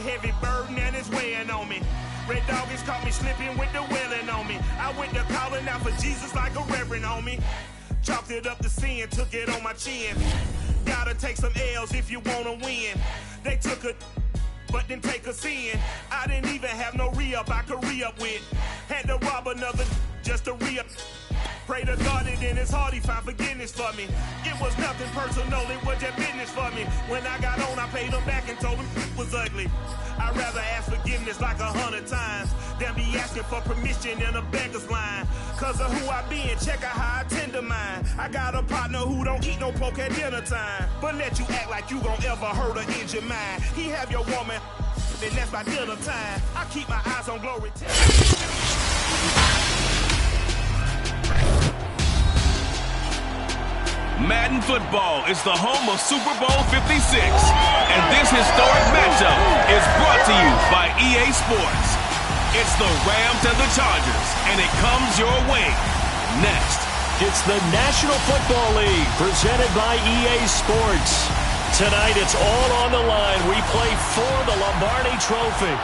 heavy burden and it's weighing on me. Red Doggies caught me slipping with the wailing on me. I went to calling out for Jesus like a reverend on me. Chalked it up to sin, took it on my chin. Gotta take some L's if you wanna win. They took a but didn't take a sin. I didn't even have no re-up I could re-up with. Had to rob another just to re-up. Pray to God and in his heart he found forgiveness for me. It was nothing personal, it was just business for me. When I got on, I paid him back and told him it was ugly. I'd rather ask forgiveness like 100 times than be asking for permission in a beggar's line. Cause of who I be and check out how I tend to mine. I got a partner who don't eat no pork at dinner time, but let you act like you gon' ever hurt or injure mine. He have your woman, then that's by dinner time. I keep my eyes on glory. Madden Football is the home of Super Bowl 56, and this historic matchup is brought to you by EA Sports. It's the Rams and the Chargers, and it comes your way next. It's the National Football League presented by EA Sports. Tonight it's all on the line. We play for the Lombardi Trophy,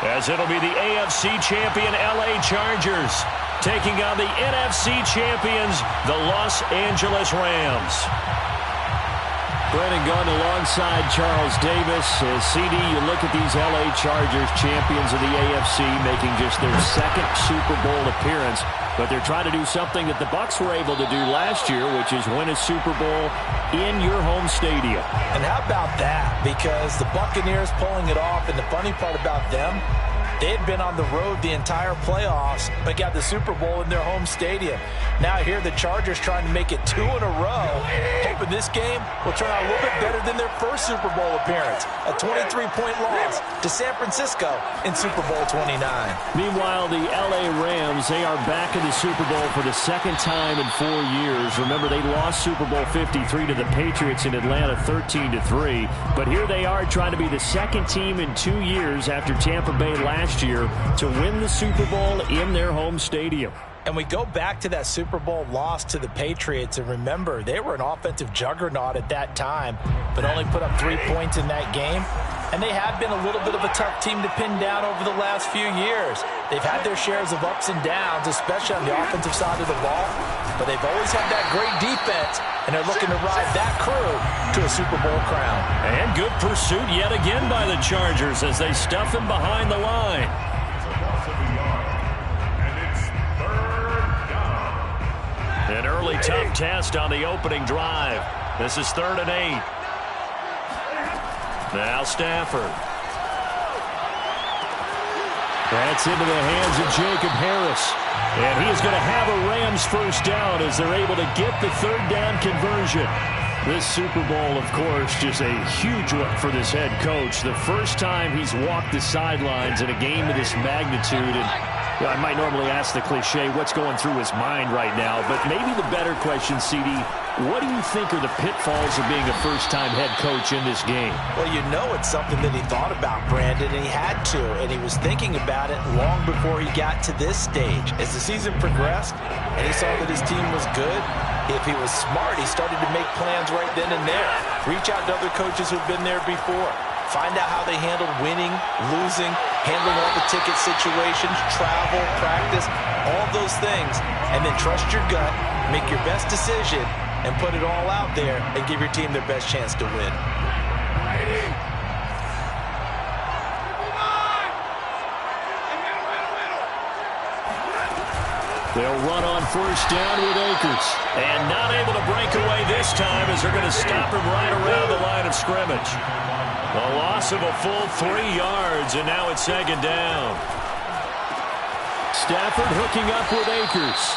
as it'll be the AFC champion LA Chargers taking on the NFC champions, the Los Angeles Rams. Brandon Gunn alongside Charles Davis. As CD, you look at these LA Chargers, champions of the AFC, making just their second Super Bowl appearance. But they're trying to do something that the Bucs were able to do last year, which is win a Super Bowl in your home stadium. And how about that? Because the Buccaneers pulling it off, and the funny part about them, they had been on the road the entire playoffs, but got the Super Bowl in their home stadium. Now here the Chargers trying to make it 2 in a row, hoping this game will turn out a little bit better than their first Super Bowl appearance, a 23-point loss to San Francisco in Super Bowl 29. Meanwhile, the LA Rams, they are back in the Super Bowl for the second time in 4 years. Remember, they lost Super Bowl 53 to the Patriots in Atlanta 13-3. But here they are trying to be the second team in 2 years after Tampa Bay last year to win the Super Bowl in their home stadium. And we go back to that Super Bowl loss to the Patriots, and remember, they were an offensive juggernaut at that time, but only put up 3 points in that game. And they have been a little bit of a tough team to pin down over the last few years. They've had their shares of ups and downs, especially on the offensive side of the ball, but they've always had that great defense, and they're looking to ride that crew to a Super Bowl crown. And good pursuit yet again by the Chargers as they stuff him behind the line. An early tough test on the opening drive. This is 3rd and 8. Now Stafford. That's into the hands of Jacob Harris. And he is going to have a Rams first down as they're able to get the 3rd down conversion. This Super Bowl, of course, just a huge one for this head coach. The first time he's walked the sidelines in a game of this magnitude. And I might normally ask the cliche, what's going through his mind right now? But maybe the better question, CD, what do you think are the pitfalls of being a first-time head coach in this game? Well, you know it's something that he thought about, Brandon, and he had to, and he was thinking about it long before he got to this stage. As the season progressed and he saw that his team was good, if he was smart, he started to make plans right then and there. Reach out to other coaches who've been there before. Find out how they handled winning, losing, handling all the ticket situations, travel, practice, all those things. And then trust your gut, make your best decision, and put it all out there and give your team their best chance to win. They'll run on first down with Akers. And not able to break away this time as they're going to stop him right around the line of scrimmage. A loss of a full 3 yards, and now it's 2nd down. Stafford hooking up with Akers.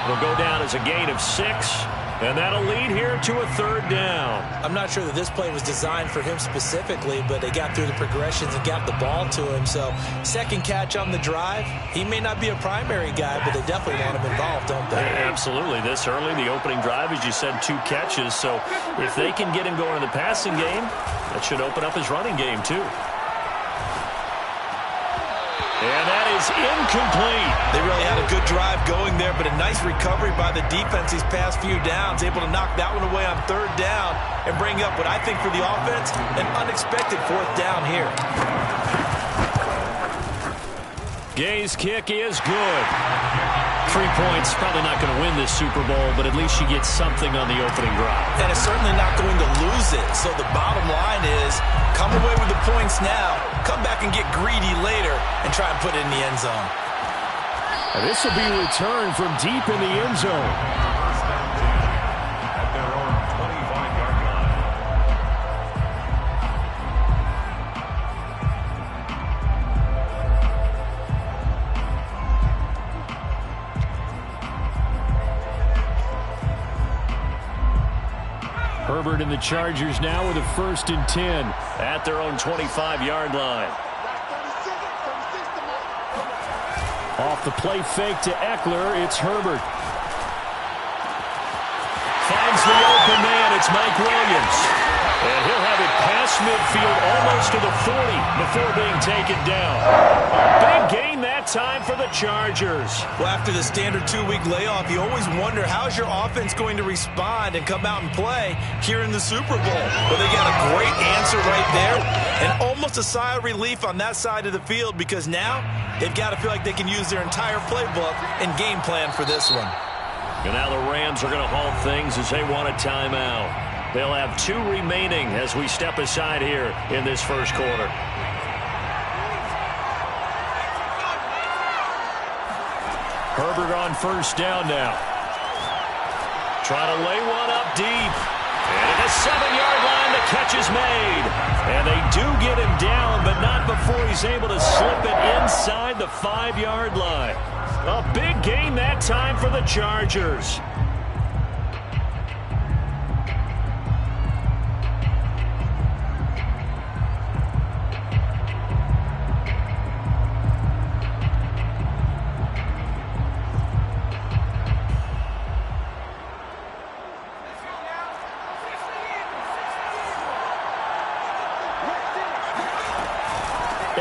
It'll go down as a gain of 6. And that'll lead here to a 3rd down. I'm not sure that this play was designed for him specifically, but they got through the progressions and got the ball to him. So, second catch on the drive. He may not be a primary guy, but they definitely want him involved, don't they? Absolutely. This early, the opening drive, as you said, 2 catches. So, if they can get him going in the passing game, that should open up his running game, too. And that is incomplete. They really had a good drive going there, but a nice recovery by the defense these past few downs, able to knock that one away on 3rd down and bring up what I think for the offense, an unexpected 4th down here. Gay's kick is good. 3 points, probably not going to win this Super Bowl, but at least she gets something on the opening drive. And it's certainly not going to lose it. So the bottom line is, come away with the points now, come back and get greedy later, and try and put it in the end zone. And this will be returned from deep in the end zone. At their own 25-yard line. Herbert and the Chargers now with a 1st and 10 at their own 25-yard line. Off the play fake to Eckler, it's Herbert. Finds the open man, it's Mike Williams. And he'll have it past midfield almost to the 40 before being taken down. Big gain that time for the Chargers. Well, after the standard 2-week layoff, you always wonder how's your offense going to respond and come out and play here in the Super Bowl. Well, they got a great answer right there and almost a sigh of relief on that side of the field because now they've got to feel like they can use their entire playbook and game plan for this one. And now the Rams are going to halt things as they want a timeout. They'll have 2 remaining as we step aside here in this first quarter. Herbert on 1st down now. Trying to lay one up deep. And at the 7-yard line, the catch is made. And they do get him down, but not before he's able to slip it inside the 5-yard line. A big gain that time for the Chargers.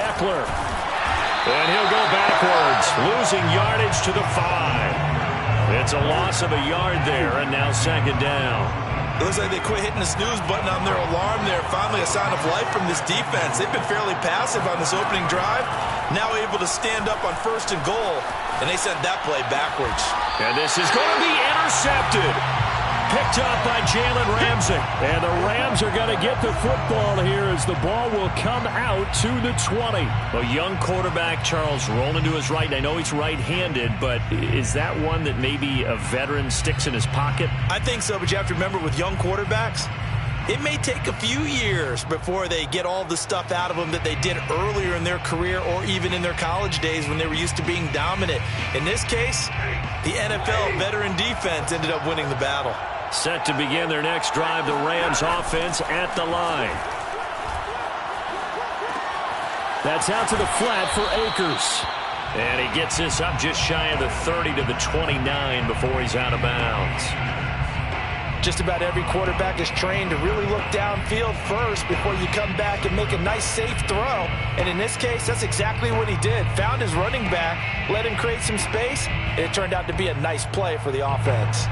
Eckler. And he'll go backwards, losing yardage to the 5. It's a loss of a yard there, and now 2nd down. It looks like they quit hitting the snooze button on their alarm there. Finally a sign of life from this defense. They've been fairly passive on this opening drive. Now able to stand up on 1st and goal, and they sent that play backwards. And this is going to be intercepted. Picked up by Jalen Ramsey. And the Rams are going to get the football here as the ball will come out to the 20. A young quarterback, Charles, rolling to his right. I know he's right-handed, but is that one that maybe a veteran sticks in his pocket? I think so, but you have to remember with young quarterbacks, it may take a few years before they get all the stuff out of them that they did earlier in their career or even in their college days when they were used to being dominant. In this case, the NFL veteran defense ended up winning the battle. Set to begin their next drive, the Rams offense at the line. That's out to the flat for Akers. And he gets this up just shy of the 30 to the 29 before he's out of bounds. Just about every quarterback is trained to really look downfield first before you come back and make a nice, safe throw. And in this case, that's exactly what he did. Found his running back, let him create some space, and it turned out to be a nice play for the offense.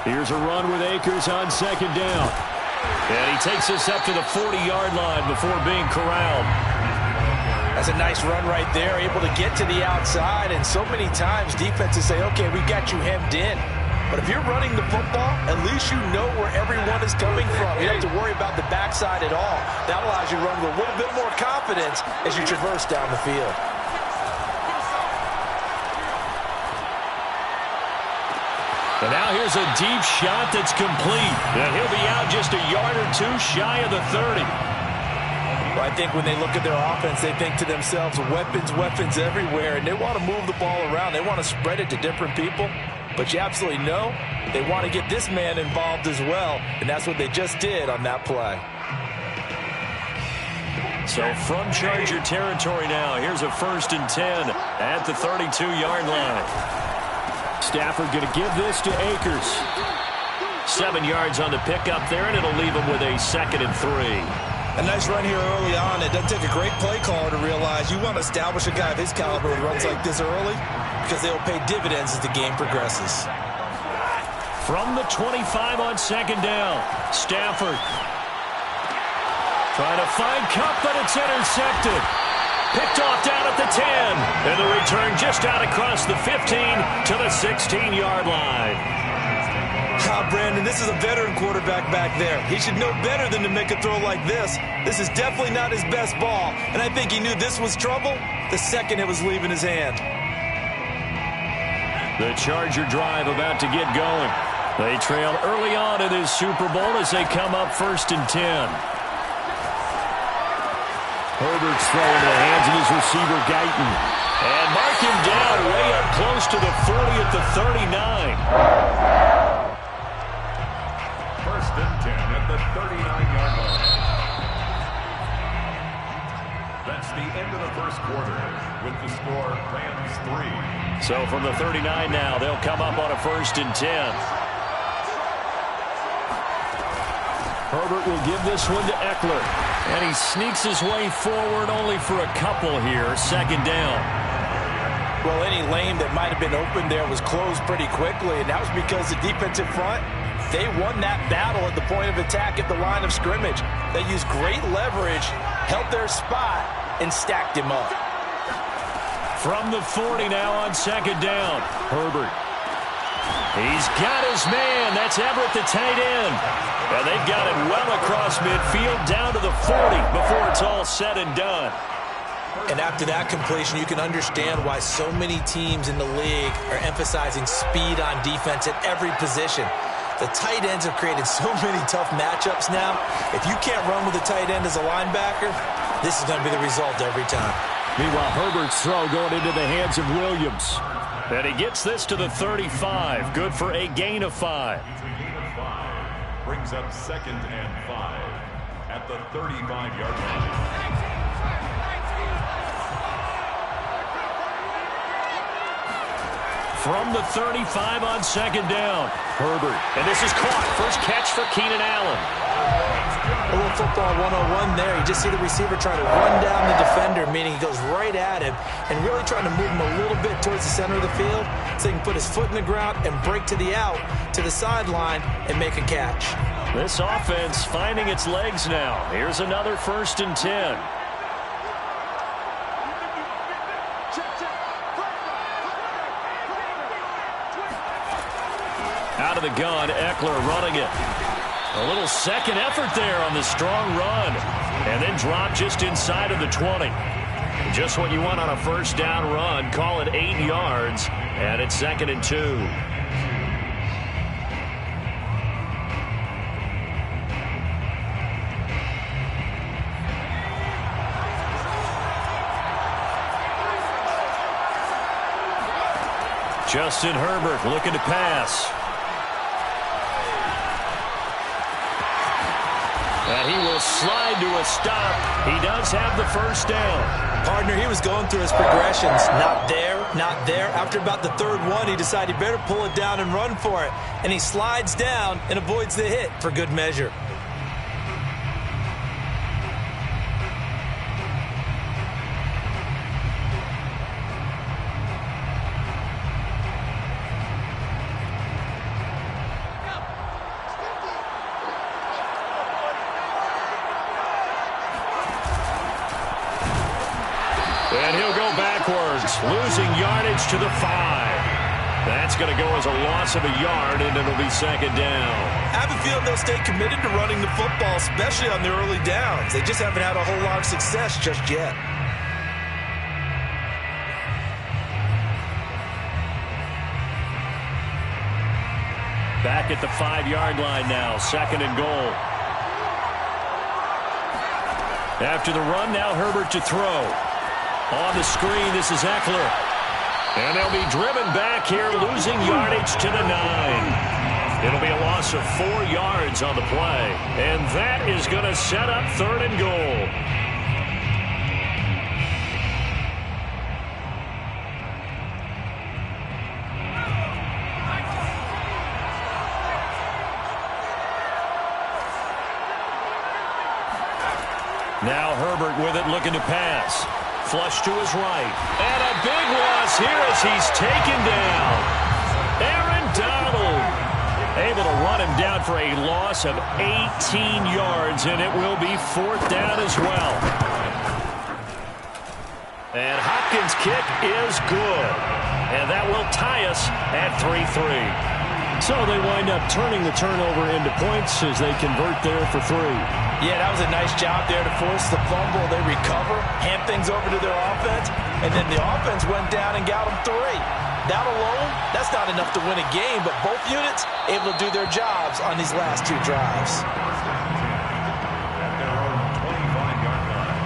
Here's a run with Akers on 2nd down. And he takes us up to the 40-yard line before being corralled. That's a nice run right there, able to get to the outside. And so many times defenses say, okay, we've got you hemmed in. But if you're running the football, at least you know where everyone is coming from. You don't have to worry about the backside at all. That allows you to run with a little bit more confidence as you traverse down the field. And now here's a deep shot that's complete. And he'll be out just a yard or 2 shy of the 30. Well, I think when they look at their offense, they think to themselves, weapons, weapons everywhere. And they want to move the ball around. They want to spread it to different people. But you absolutely know they want to get this man involved as well. And that's what they just did on that play. So from Charger territory now, here's a 1st and 10 at the 32-yard line. Stafford going to give this to Akers. 7 yards on the pickup there, and it'll leave him with a 2nd and 3. A nice run here early on. It doesn't take a great play caller to realize you want to establish a guy of his caliber who runs like this early because they'll pay dividends as the game progresses. From the 25 on second down, Stafford trying to find Kupp, but it's intercepted. Picked off down at the 10. And the return just out across the 15 to the 16-yard line. Brandon, this is a veteran quarterback back there. He should know better than to make a throw like this. This is definitely not his best ball. And I think he knew this was trouble the second it was leaving his hand. The Charger drive about to get going. They trail early on in this Super Bowl as they come up 1st and 10. Herbert's throw into the hands of his receiver, Guyton. And mark him down way up close to the 40 at the 39. 1st and 10 at the 39-yard line. That's the end of the first quarter with the score Rams 3. So from the 39 now, they'll come up on a 1st and 10. Herbert will give this one to Eckler. And he sneaks his way forward only for a couple here. 2nd down. Well, any lane that might have been open there was closed pretty quickly, and that was because the defensive front, they won that battle at the point of attack at the line of scrimmage. They used great leverage, held their spot, and stacked him up. From the 40 now on 2nd down. Herbert. He's got his man. That's Everett, the tight end. And they've got it well across midfield down to the 40 before it's all said and done. And after that completion, you can understand why so many teams in the league are emphasizing speed on defense at every position. The tight ends have created so many tough matchups now. If you can't run with a tight end as a linebacker, this is going to be the result every time. Meanwhile, Herbert's throw going into the hands of Williams. And he gets this to the 35. Good for a gain of 5. Brings up 2nd and 5 at the 35-yard line. From the 35 on 2nd down. Herbert. And this is caught. First catch for Keenan Allen. A little football 101 there. You just see the receiver trying to run down the defender, meaning he goes right at him and really trying to move him a little bit towards the center of the field so he can put his foot in the ground and break to the out, to the sideline, and make a catch. This offense finding its legs now. Here's another 1st and 10. Out of the gun, Eckler running it. A little second effort there on the strong run. And then drop just inside of the 20. Just what you want on a 1st down run. Call it 8 yards. And it's 2nd and 2. Justin Herbert looking to pass. And he will slide to a stop. He does have the 1st down. Partner, he was going through his progressions. Not there, not there. After about the 3rd one, he decided he better pull it down and run for it. And he slides down and avoids the hit for good measure. And he'll go backwards, losing yardage to the 5. That's going to go as a loss of a yard, and it'll be 2nd down. I have a feeling they'll stay committed to running the football, especially on the early downs. They just haven't had a whole lot of success just yet. Back at the 5-yard line now, 2nd and goal. After the run, now Herbert to throw. On the screen, this is Eckler. And they'll be driven back here, losing yardage to the 9. It'll be a loss of 4 yards on the play. And that is going to set up 3rd and goal. Now Herbert with it, looking to pass. Flush to his right. And a big loss here as he's taken down. Aaron Donald able to run him down for a loss of 18 yards, and it will be 4th down as well. And Hopkins' kick is good. And that will tie us at 3-3. So they wind up turning the turnover into points as they convert there for 3. Yeah, that was a nice job there to force the fumble. They recover, hand things over to their offense, and then the offense went down and got them 3. That alone, that's not enough to win a game, but both units able to do their jobs on these last 2 drives. At their own 25-yard line.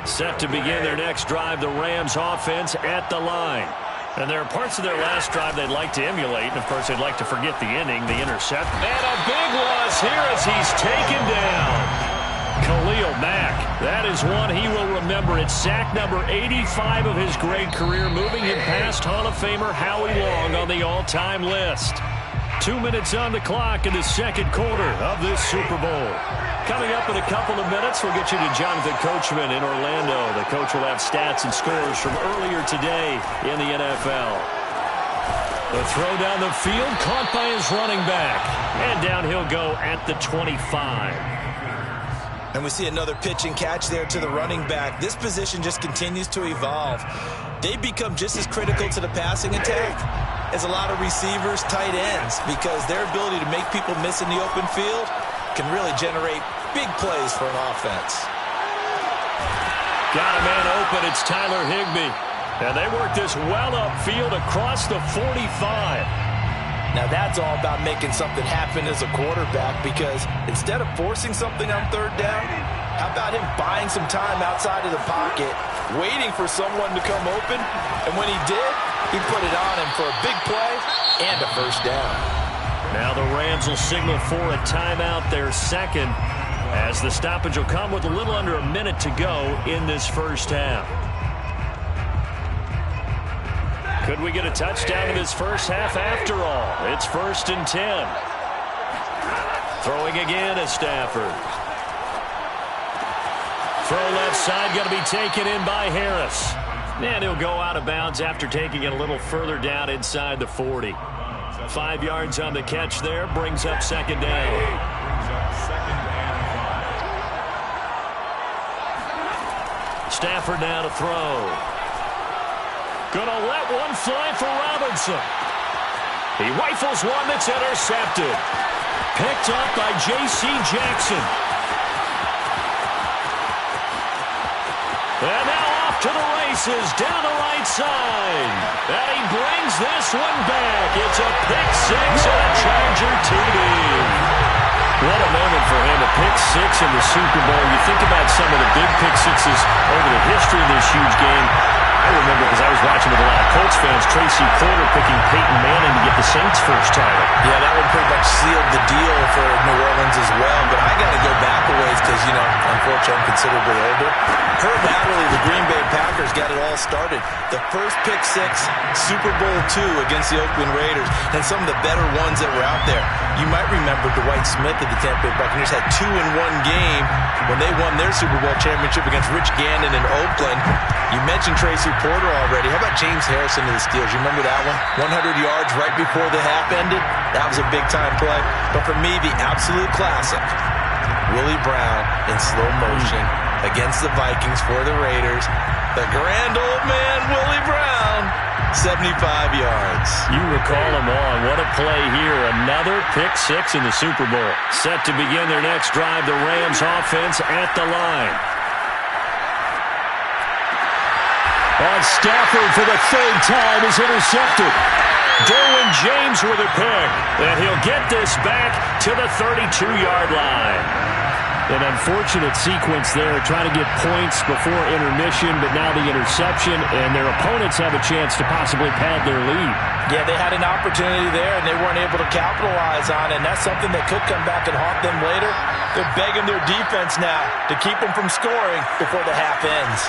Set to begin their next drive, the Rams offense at the line. And there are parts of their last drive they'd like to emulate, and of course they'd like to forget the ending, the intercept. And a big loss here as he's taken down. Khalil Mack, that is one he will remember. It's sack number 85 of his great career, moving him past Hall of Famer Howie Long on the all-time list. 2 minutes on the clock in the second quarter of this Super Bowl. Coming up in a couple of minutes, we'll get you to Jonathan Coachman in Orlando. The coach will have stats and scores from earlier today in the NFL. The throw down the field, caught by his running back. And down he'll go at the 25. And we see another pitch and catch there to the running back. This position just continues to evolve. They become just as critical to the passing attack as a lot of receivers, tight ends, because their ability to make people miss in the open field can really generate big plays for an offense. Got a man open. It's Tyler Higbee. And they work this well upfield across the 45. Now that's all about making something happen as a quarterback, because instead of forcing something on 3rd down, how about him buying some time outside of the pocket, waiting for someone to come open, and when he did, he put it on him for a big play and a 1st down. Now the Rams will signal for a timeout, their second, as the stoppage will come with a little under a minute to go in this first half. Could we get a touchdown in this first half after all? It's 1st and 10. Throwing again is Stafford. Throw left side, going to be taken in by Harris. And he'll go out of bounds after taking it a little further down inside the 40. 5 yards on the catch there, brings up 2nd down. Stafford now to throw. Gonna let one fly for Robinson. He rifles one that's intercepted. Picked up by J.C. Jackson. And now off to the races, down the right side. And he brings this one back. It's a pick 6 and a Charger TD. What a moment for him, a pick 6 in the Super Bowl. You think about some of the big pick 6s over the history of this huge game. I remember, because I was watching with a lot of Colts fans, Tracy Porter picking Peyton Manning to get the Saints' first title. Yeah, that one pretty much sealed the deal for New Orleans as well. But I got to go back a ways because, you know, unfortunately I'm considerably older. Herb Adderley, the Green Bay Packers, got it all started. The first pick 6, Super Bowl II against the Oakland Raiders, and some of the better ones that were out there. You might remember Dwight Smith of the Tampa Bay Buccaneers had 2 in one game when they won their Super Bowl championship against Rich Gannon in Oakland. You mentioned Tracy Porter already. How about James Harrison of the Steelers? You remember that one? 100 yards right before the half ended. That was a big-time play. But for me, the absolute classic, Willie Brown in slow motion against the Vikings for the Raiders. The grand old man, Willie Brown, 75 yards. You recall them all. What a play here. Another pick 6 in the Super Bowl. Set to begin their next drive, the Rams offense at the line. On Stafford for the 3rd time is intercepted. Derwin James with a pick. And he'll get this back to the 32-yard line. An unfortunate sequence there, trying to get points before intermission, but now the interception, and their opponents have a chance to possibly pad their lead. Yeah, they had an opportunity there, and they weren't able to capitalize on it, and that's something that could come back and haunt them later. They're begging their defense now to keep them from scoring before the half ends.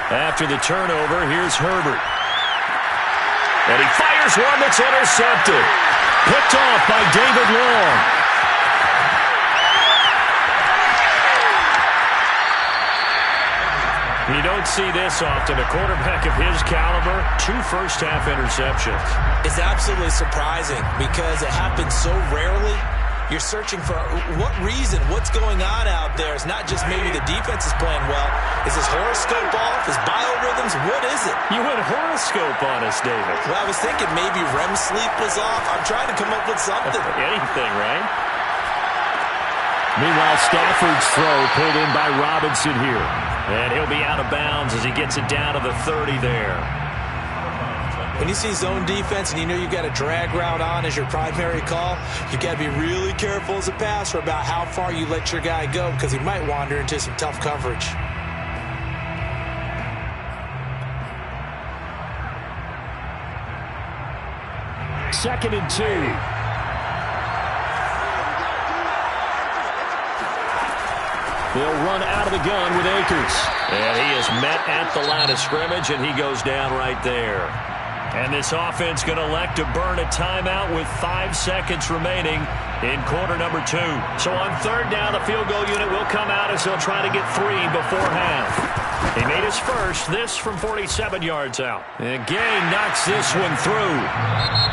After the turnover, here's Herbert. And he fires one that's intercepted. Picked off by David Long. You don't see this often. A quarterback of his caliber, 2 first-half interceptions. It's absolutely surprising because it happens so rarely. You're searching for what reason, what's going on out there. It's not just maybe the defense is playing well. Is his horoscope off? His biorhythms? What is it? You went horoscope on us, David. Well, I was thinking maybe REM sleep was off. I'm trying to come up with something. Anything, right? Meanwhile, Stafford's throw pulled in by Robinson here. And he'll be out of bounds as he gets it down to the 30 there. When you see zone defense and you know you've got a drag route on as your primary call, you've got to be really careful as a passer about how far you let your guy go because he might wander into some tough coverage. Second and 2. They'll run out of the gun with Akers. And he is met at the line of scrimmage, and he goes down right there. And this offense going to elect to burn a timeout with 5 seconds remaining in quarter number 2. So on third down, the field goal unit will come out as they'll try to get 3 before half. He made his first, this from 47 yards out. And Gay knocks this one through.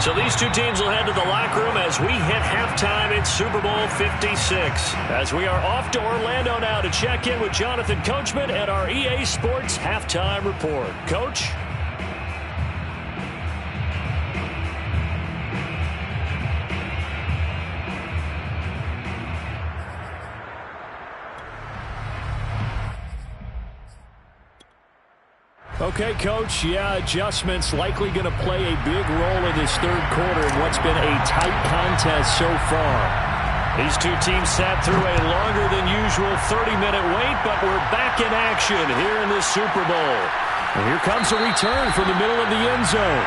So these two teams will head to the locker room as we hit halftime in Super Bowl 56. As we are off to Orlando now to check in with Jonathan Coachman at our EA Sports Halftime Report. Coach? Okay, Coach, adjustments likely going to play a big role in this third quarter in what's been a tight contest so far. These two teams sat through a longer than usual 30-minute wait, but we're back in action here in this Super Bowl. And here comes a return from the middle of the end zone.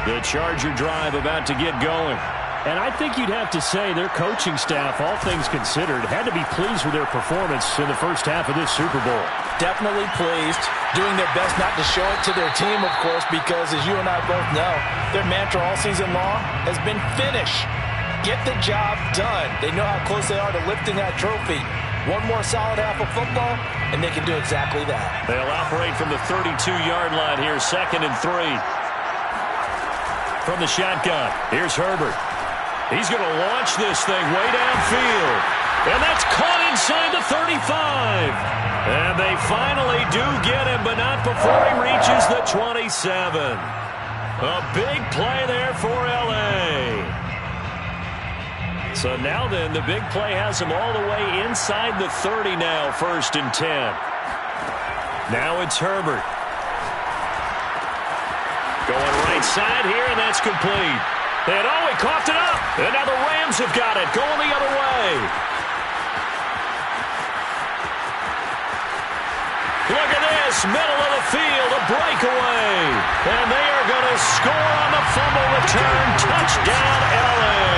The Charger drive about to get going. And I think you'd have to say their coaching staff, all things considered, had to be pleased with their performance in the first half of this Super Bowl. Definitely pleased. Doing their best not to show it to their team, of course, because as you and I both know, their mantra all season long has been finish. Get the job done. They know how close they are to lifting that trophy. One more solid half of football, and they can do exactly that. They'll operate from the 32-yard line here, 2nd and 3. From the shotgun, here's Herbert. He's going to launch this thing way downfield. And that's caught inside the 35. And they finally do get him, but not before he reaches the 27. A big play there for L.A. So now then, the big play has him all the way inside the 30 now, 1st and 10. Now it's Herbert. Going right side here, and that's complete. And he coughed it up. And now the Rams have got it, going the other way. Look at this, middle of the field, a breakaway. And they are going to score on the fumble return. Touchdown, L.A.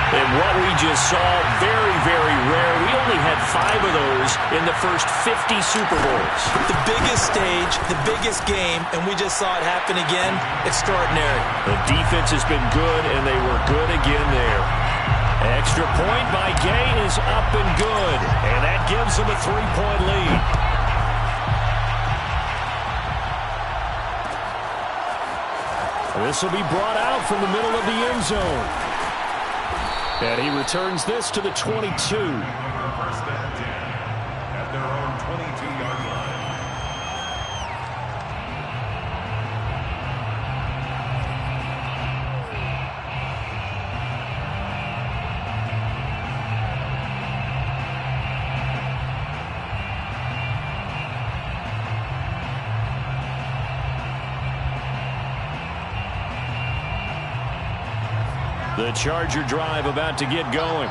And what we just saw, very, very rare. We only had 5 of those in the first 50 Super Bowls. The biggest stage, the biggest game, and we just saw it happen again. Extraordinary. The defense has been good, and they were good again there. Extra point by Gay is up and good, and that gives them a 3-point lead. This will be brought out from the middle of the end zone. And he returns this to the 22. 1st and 10 at their own 22-yard line. The Charger drive about to get going.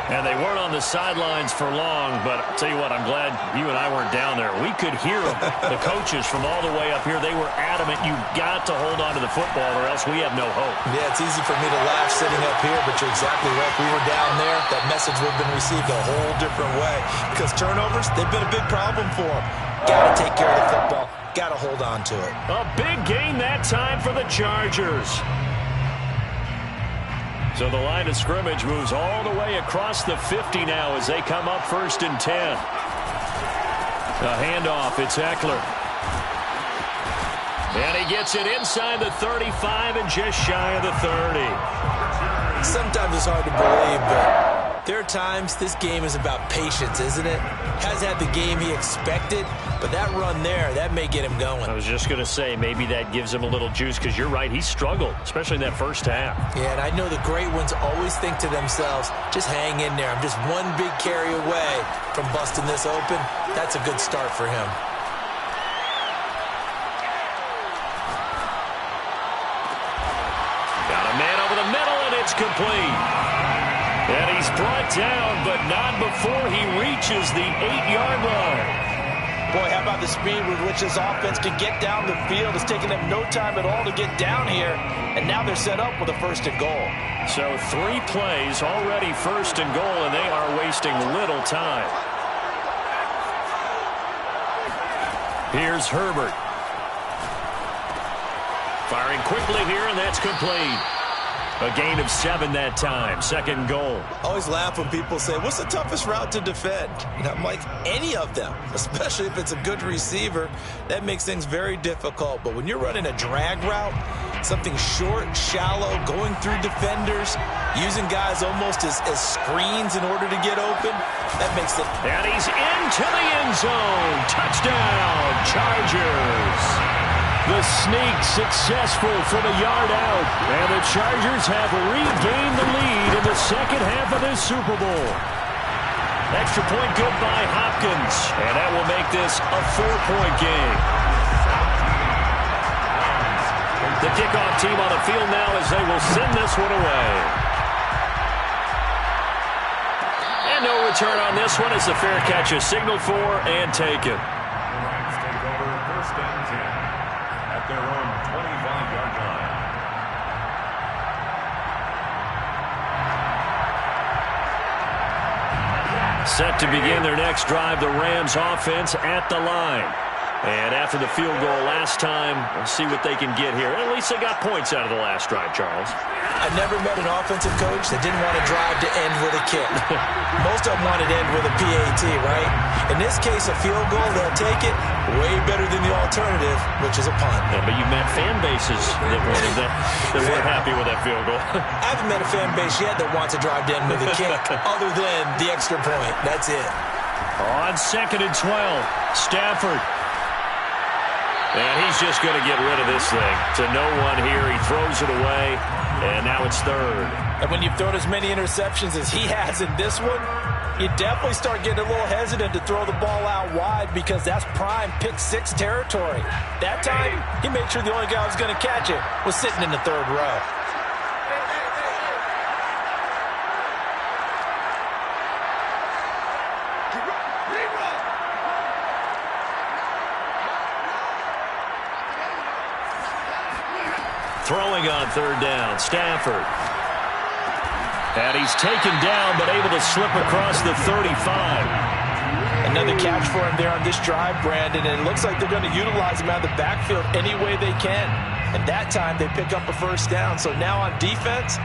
And they weren't on the sidelines for long, but I'll tell you what, I'm glad you and I weren't down there. We could hear them, the coaches from all the way up here. They were adamant, you've got to hold on to the football or else we have no hope. Yeah, it's easy for me to laugh sitting up here, but you're exactly right. If we were down there, that message would have been received a whole different way. Because turnovers, they've been a big problem for them. Got to take care of the football. Got to hold on to it. A big gain that time for the Chargers. So the line of scrimmage moves all the way across the 50 now as they come up 1st and 10. A handoff, it's Eckler. And he gets it inside the 35 and just shy of the 30. Sometimes it's hard to believe, but there are times this game is about patience, isn't it? Hasn't had the game he expected, but that run there, that may get him going. I was just going to say, maybe that gives him a little juice, because you're right, he struggled, especially in that first half. Yeah, and I know the great ones always think to themselves, just hang in there. I'm just one big carry away from busting this open. That's a good start for him. Got a man over the middle, and it's complete. And he's brought down, but not before he reaches the 8-yard line. Boy, how about the speed with which this offense can get down the field? It's taken them no time at all to get down here, and now they're set up with a 1st and goal. So 3 plays already 1st and goal, and they are wasting little time. Here's Herbert. Firing quickly here, and that's complete. A gain of 7 that time. 2nd goal. I always laugh when people say, what's the toughest route to defend? And I'm like, any of them, especially if it's a good receiver. That makes things very difficult. But when you're running a drag route, something short, shallow, going through defenders, using guys almost as screens in order to get open, that makes it. And he's into the end zone. Touchdown, Chargers. The sneak successful from a yard out. And the Chargers have regained the lead in the second half of this Super Bowl. Extra point good by Hopkins. And that will make this a 4-point game. The kickoff team on the field now as they will send this one away. And no return on this one as the fair catch is signaled for and taken. Rams take over 1st and 10. At their own 25-yard line. Set to begin their next drive, the Rams offense at the line. And after the field goal last time, we'll see what they can get here. At least they got points out of the last drive, Charles. I never met an offensive coach that didn't want a drive to end with a kick. Most of them want it to end with a PAT, right? In this case, a field goal, they'll take it way better than the alternative, which is a punt. Yeah, but you met fan bases that weren't happy with that field goal. I haven't met a fan base yet that wants a drive to end with a kick other than the extra point. That's it. On 2nd and 12, Stafford. And he's just going to get rid of this thing. To no one here. He throws it away, and now it's 3rd. And when you've thrown as many interceptions as he has in this one, you definitely start getting a little hesitant to throw the ball out wide because that's prime pick 6 territory. That time, he made sure the only guy who was going to catch it was sitting in the 3rd row. Throwing on 3rd down, Stafford. And he's taken down, but able to slip across the 35. Another catch for him there on this drive, Brandon, and it looks like they're going to utilize him out of the backfield any way they can. And that time, they pick up a 1st down. So now on defense,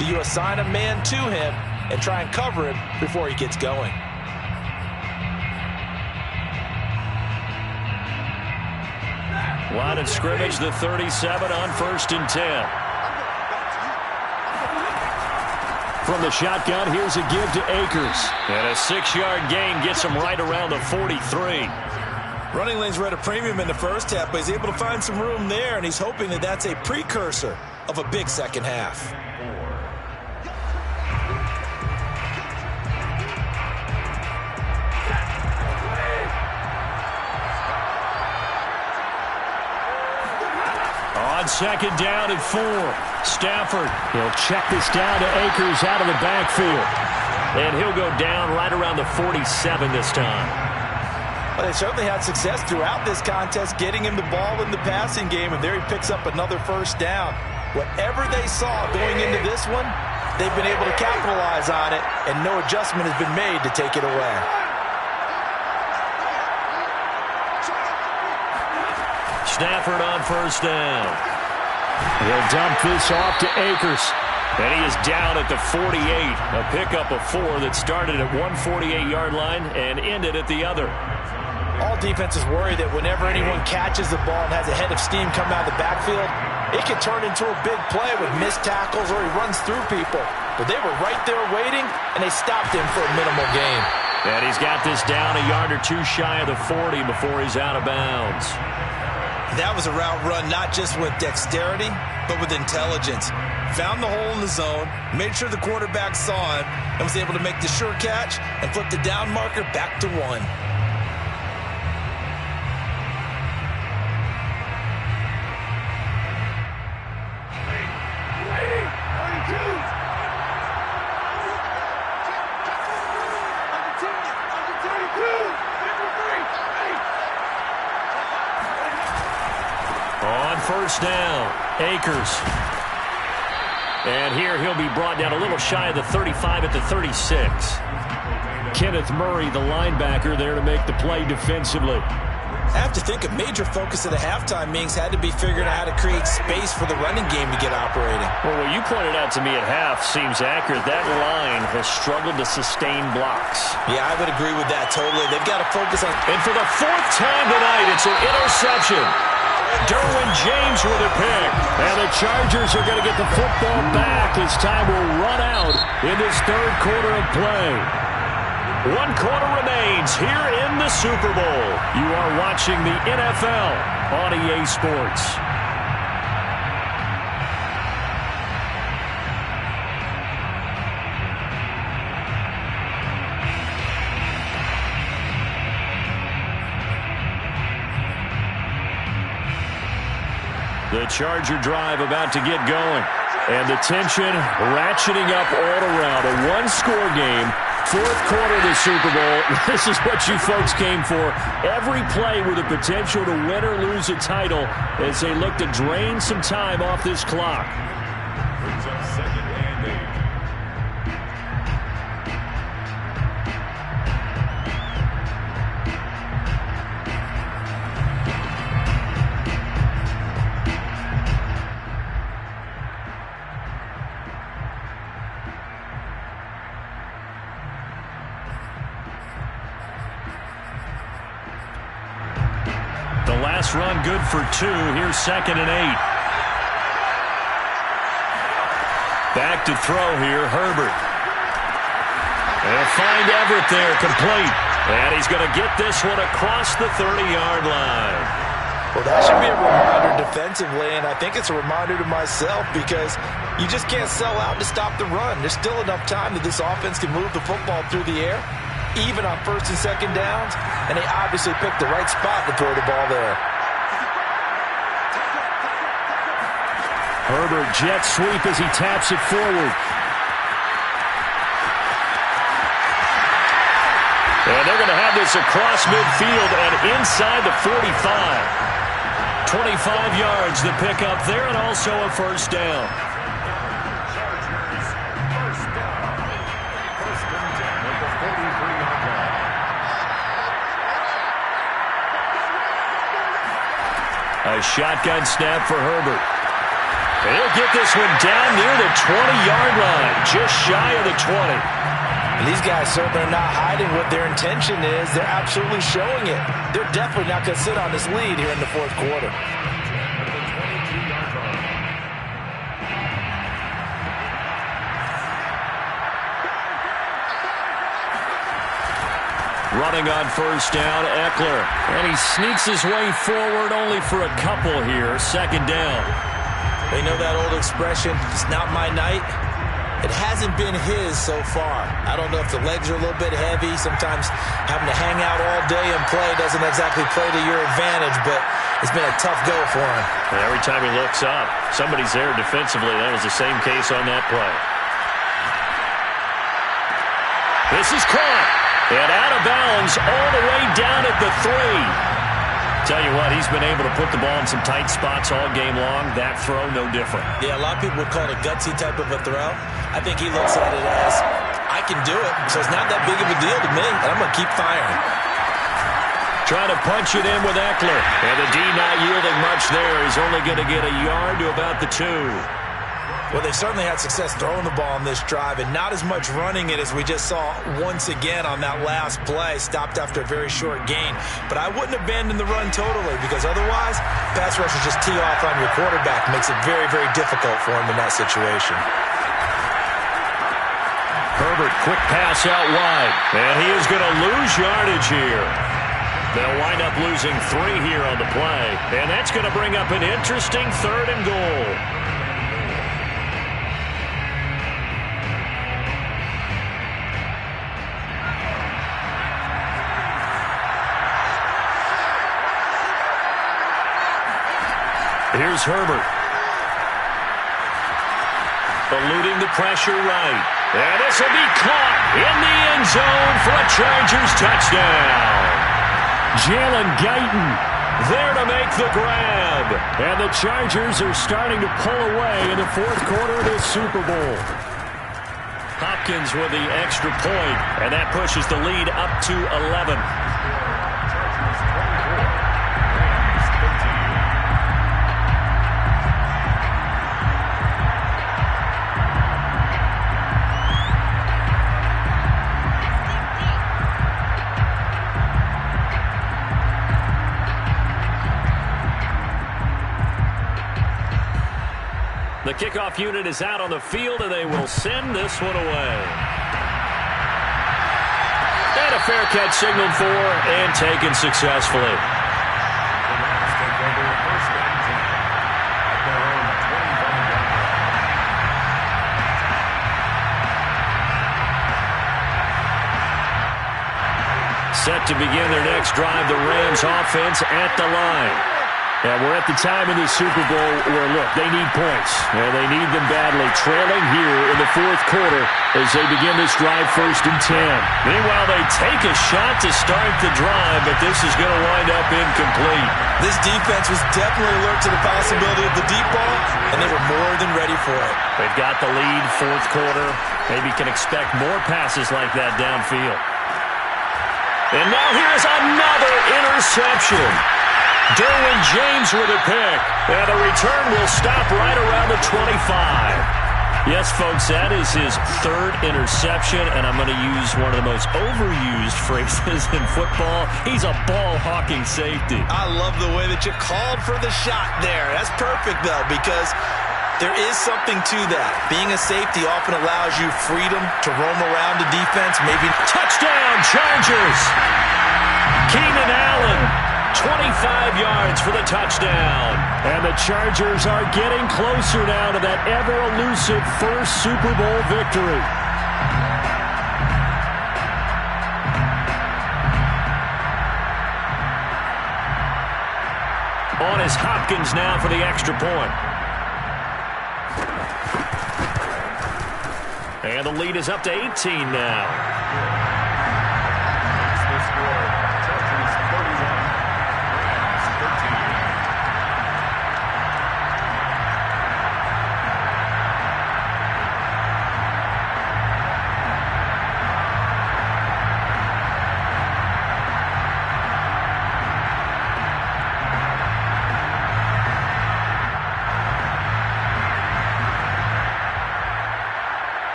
do you assign a man to him and try and cover him before he gets going? Line of scrimmage, the 37 on 1st and 10. From the shotgun, here's a give to Akers. And a 6-yard gain gets him right around the 43. Running lanes were at a premium in the first half, but he's able to find some room there, and he's hoping that that's a precursor of a big second half. On second down and 4. Stafford, he'll check this down to Akers out of the backfield. And he'll go down right around the 47 this time. Well, they certainly had success throughout this contest getting him the ball in the passing game, and there he picks up another first down. Whatever they saw going into this one, they've been able to capitalize on it, and no adjustment has been made to take it away. Stafford on first down. He'll dump this off to Akers. And he is down at the 48. A pickup of 4 that started at 148-yard line and ended at the other. All defenses worry that whenever anyone catches the ball and has a head of steam come out of the backfield, it can turn into a big play with missed tackles or he runs through people. But they were right there waiting, and they stopped him for a minimal gain. And he's got this down a yard or 2 shy of the 40 before he's out of bounds. That was a route run not just with dexterity, but with intelligence. Found the hole in the zone, made sure the quarterback saw it, and was able to make the sure catch and flip the down marker back to 1. On first down, Akers. And here he'll be brought down a little shy of the 35 at the 36. Kenneth Murray, the linebacker, there to make the play defensively. I have to think a major focus of the halftime meetings had to be figuring out how to create space for the running game to get operating. Well, what you pointed out to me at half seems accurate. That line has struggled to sustain blocks. Yeah, I would agree with that totally. They've got to focus on... And for the 4th time tonight, it's an interception. Derwin James with a pick. And the Chargers are going to get the football back as time will run out in this 3rd quarter of play. 1 quarter remains here in the Super Bowl. You are watching the NFL on EA Sports. The Charger drive about to get going. And the tension ratcheting up all around. A 1-score game. 4th quarter of the Super Bowl. This is what you folks came for. Every play with the potential to win or lose a title as they look to drain some time off this clock. Brings up 2nd and 8. Last run good for 2. Here's 2nd and 8. Back to throw here, Herbert. And find Everett there, complete. And he's going to get this one across the 30-yard line. Well, that should be a reminder defensively, and I think it's a reminder to myself because you just can't sell out to stop the run. There's still enough time that this offense can move the football through the air, even on 1st and 2nd downs, and they obviously picked the right spot to throw the ball there. Herbert jet sweep as he taps it forward. And they're going to have this across midfield and inside the 45. 25 yards to pick up there and also a first down. Chargers, first down. First and 10 at the 43-yard line. A shotgun snap for Herbert. And he'll get this one down near the 20-yard line, just shy of the 20. And these guys certainly are not hiding what their intention is. They're absolutely showing it. They're definitely not going to sit on this lead here in the 4th quarter. Running on first down, Eckler. And he sneaks his way forward only for a couple here. 2nd down. They know that old expression, it's not my night. It hasn't been his so far. I don't know if the legs are a little bit heavy. Sometimes having to hang out all day and play doesn't exactly play to your advantage, but it's been a tough go for him. And every time he looks up, somebody's there defensively. That was the same case on that play. This is caught. And out of bounds all the way down at the 3. Tell you what, he's been able to put the ball in some tight spots all game long. That throw, no different. Yeah, a lot of people would call it a gutsy type of a throw. I think he looks at it as, I can do it, so it's not that big of a deal to me, and I'm going to keep firing. Trying to punch it in with Eckler. And the D not yielding much there. He's only going to get a yard to about the 2. Well, they certainly had success throwing the ball on this drive and not as much running it as we just saw once again on that last play. Stopped after a very short gain. But I wouldn't abandon the run totally because otherwise, pass rushers just tee off on your quarterback. Makes it very, very difficult for him in that situation. Herbert, quick pass out wide. And he is going to lose yardage here. They'll wind up losing 3 here on the play. And that's going to bring up an interesting 3rd and goal. Here's Herbert. Eluding the pressure right. And this will be caught in the end zone for a Chargers touchdown. Jalen Guyton there to make the grab. And the Chargers are starting to pull away in the 4th quarter of this Super Bowl. Hopkins with the extra point, and that pushes the lead up to 11. The kickoff unit is out on the field, and they will send this one away. And a fair catch signaled for and taken successfully. Set to begin their next drive, the Rams offense at the line. And we're at the time in this Super Bowl where, look, they need points. And they need them badly, trailing here in the 4th quarter as they begin this drive 1st and 10. Meanwhile, they take a shot to start the drive, but this is going to wind up incomplete. This defense was definitely alert to the possibility of the deep ball, and they were more than ready for it. They've got the lead, 4th quarter. Maybe can expect more passes like that downfield. And now here's another interception. Derwin James with a pick. And the return will stop right around the 25. Yes, folks, that is his 3rd interception, and I'm going to use one of the most overused phrases in football. He's a ball-hawking safety. I love the way that you called for the shot there. That's perfect, though, because there is something to that. Being a safety often allows you freedom to roam around the defense. Maybe touchdown, Chargers! Keenan Allen. 25 yards for the touchdown. And the Chargers are getting closer now to that ever-elusive 1st Super Bowl victory. On is Hopkins now for the extra point. And the lead is up to 18 now.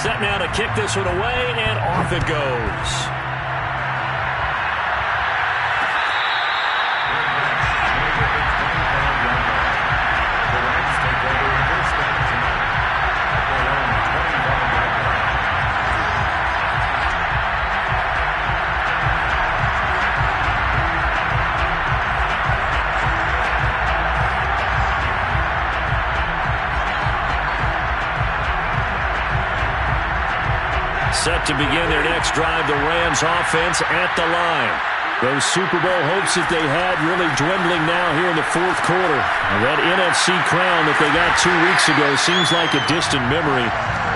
Set now to kick this one away, and off it goes. Set to begin their next drive, the Rams offense at the line. Those Super Bowl hopes that they had really dwindling now here in the fourth quarter. And that NFC crown that they got 2 weeks ago seems like a distant memory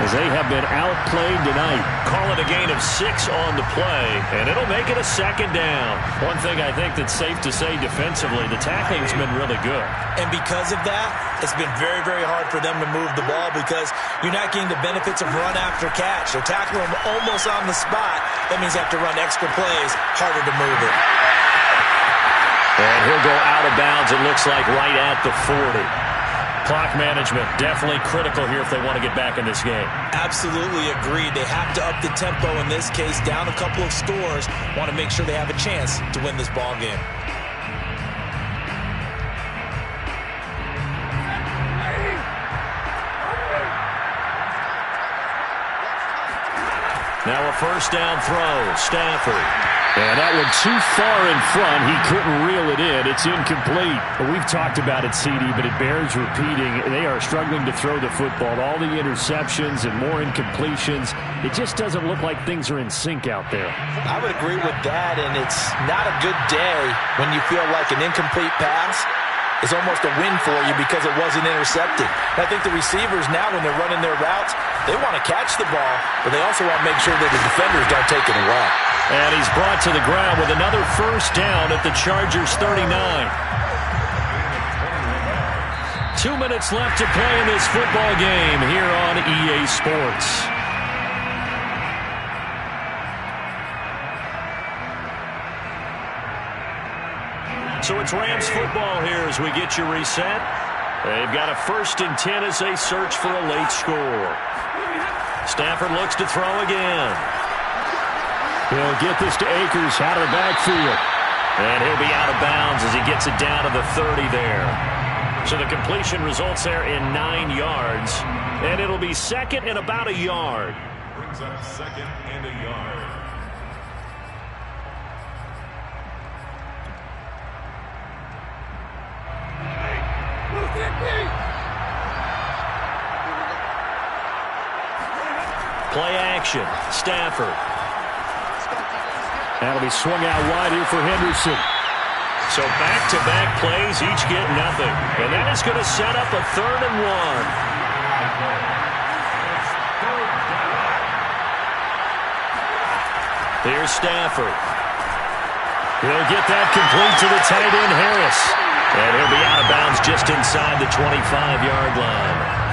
as they have been outplayed tonight. Call it a gain of 6 on the play, and it'll make it a second down. One thing I think that's safe to say defensively, the tackling's been really good. And because of that, it's been very, very hard for them to move the ball because you're not getting the benefits of run after catch. They're tackling them almost on the spot. That means you have to run extra plays, harder to move it. And he'll go out of bounds, it looks like, right at the 40. Clock management definitely critical here if they want to get back in this game. Absolutely agreed. They have to up the tempo in this case, down a couple of scores. Want to make sure they have a chance to win this ball game. Now a first down throw, Stafford. And that one too far in front. He couldn't reel it in. It's incomplete. Well, we've talked about it, CD, but it bears repeating. They are struggling to throw the football. All the interceptions and more incompletions. It just doesn't look like things are in sync out there. I would agree with that, and it's not a good day when you feel like an incomplete pass is almost a win for you because it wasn't intercepted. And I think the receivers now, when they're running their routes, they want to catch the ball, but they also want to make sure that the defenders don't take it away. And he's brought to the ground with another first down at the Chargers 39. 2 minutes left to play in this football game here on EA Sports. So it's Rams football here as we get you reset. They've got a 1st and 10 as they search for a late score. Stafford looks to throw again. He'll get this to Akers out of the backfield. And he'll be out of bounds as he gets it down to the 30 there. So the completion results there in 9 yards. And it'll be second and about a yard. Brings up second and a yard. Play action. Stafford. That'll be swung out wide here for Henderson. So back-to-back plays, each get nothing. And that is going to set up a 3rd and 1. Here's Stafford. He'll get that complete to the tight end, Harris. And he'll be out of bounds just inside the 25-yard line.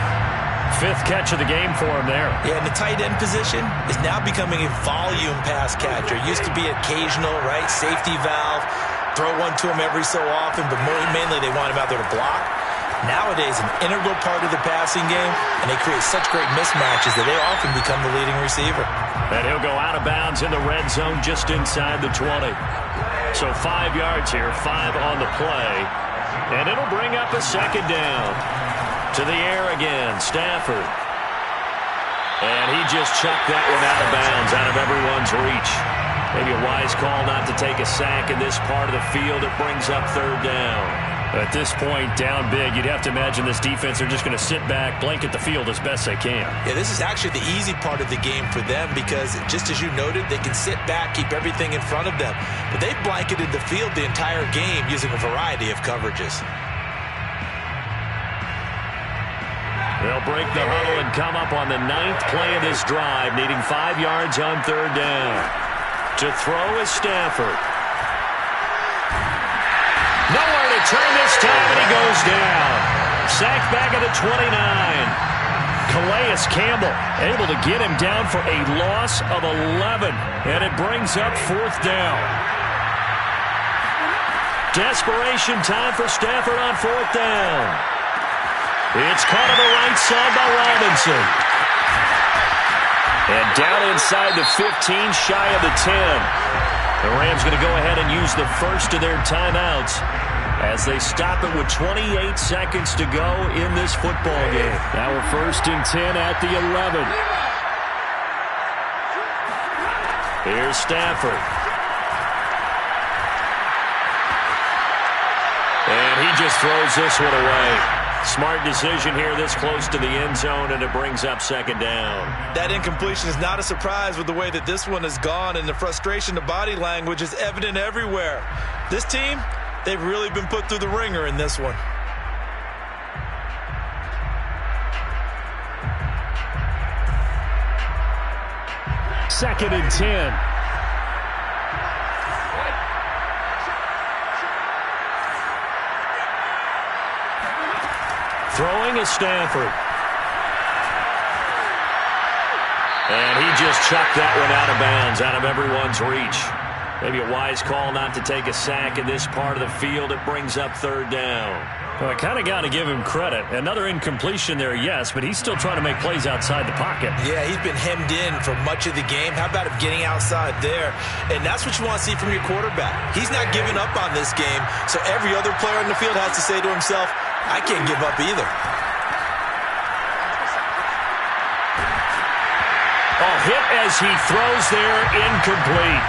5th catch of the game for him there. Yeah, and the tight end position is now becoming a volume pass catcher. It used to be occasional, right? Safety valve, throw one to him every so often, but mainly they want him out there to block. Nowadays, an integral part of the passing game, and they create such great mismatches that they often become the leading receiver. And he'll go out of bounds in the red zone just inside the 20. So 5 yards here, 5 on the play. And it'll bring up a second down. To the air again, Stafford. And he just chucked that one out of bounds, out of everyone's reach. Maybe a wise call not to take a sack in this part of the field. It brings up 3rd down. At this point, down big, you'd have to imagine this defense are just going to sit back, blanket the field as best they can. Yeah, this is actually the easy part of the game for them because, just as you noted, they can sit back, keep everything in front of them. But they've blanketed the field the entire game using a variety of coverages. They'll break the huddle and come up on the 9th play of this drive, needing 5 yards on 3rd down. To throw is Stafford. Nowhere to turn this time, and he goes down. Sacked back at the 29. Calais Campbell able to get him down for a loss of 11, and it brings up 4th down. Desperation time for Stafford on 4th down. It's caught on the right side by Robinson. And down inside the 15, shy of the 10. The Rams going to go ahead and use the first of their timeouts as they stop it with 28 seconds to go in this football game. Now we're 1st and 10 at the 11. Here's Stafford. And he just throws this one away. Smart decision here this close to the end zone, and it brings up second down. That incompletion is not a surprise with the way that this one has gone, and the frustration, the body language is evident everywhere. This team, they've really been put through the ringer in this one. Second and 10. Throwing is Stafford. And he just chucked that one out of bounds, out of everyone's reach. Maybe a wise call not to take a sack in this part of the field. It brings up third down. Well, I kind of got to give him credit. Another incompletion there, yes, but he's still trying to make plays outside the pocket. Yeah, he's been hemmed in for much of the game. How about him getting outside there? And that's what you want to see from your quarterback. He's not giving up on this game, so every other player on the field has to say to himself, I can't give up either. Hit as he throws there, incomplete.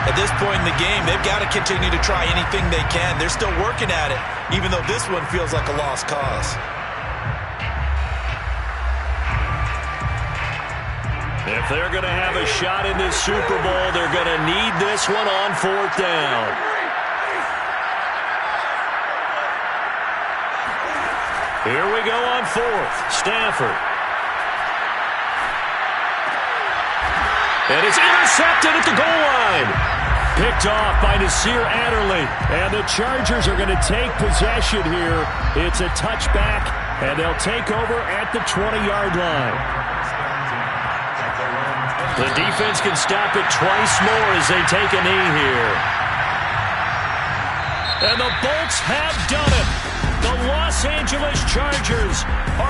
At this point in the game, they've got to continue to try anything they can. They're still working at it, even though this one feels like a lost cause. If they're going to have a shot in this Super Bowl, they're going to need this one on fourth down. Here we go on fourth. Stafford. And it's intercepted at the goal line. Picked off by Nasir Adderley. And the Chargers are going to take possession here. It's a touchback, and they'll take over at the 20-yard line. The defense can stop it twice more as they take a knee here. And the Bolts have done it. The Los Angeles Chargers are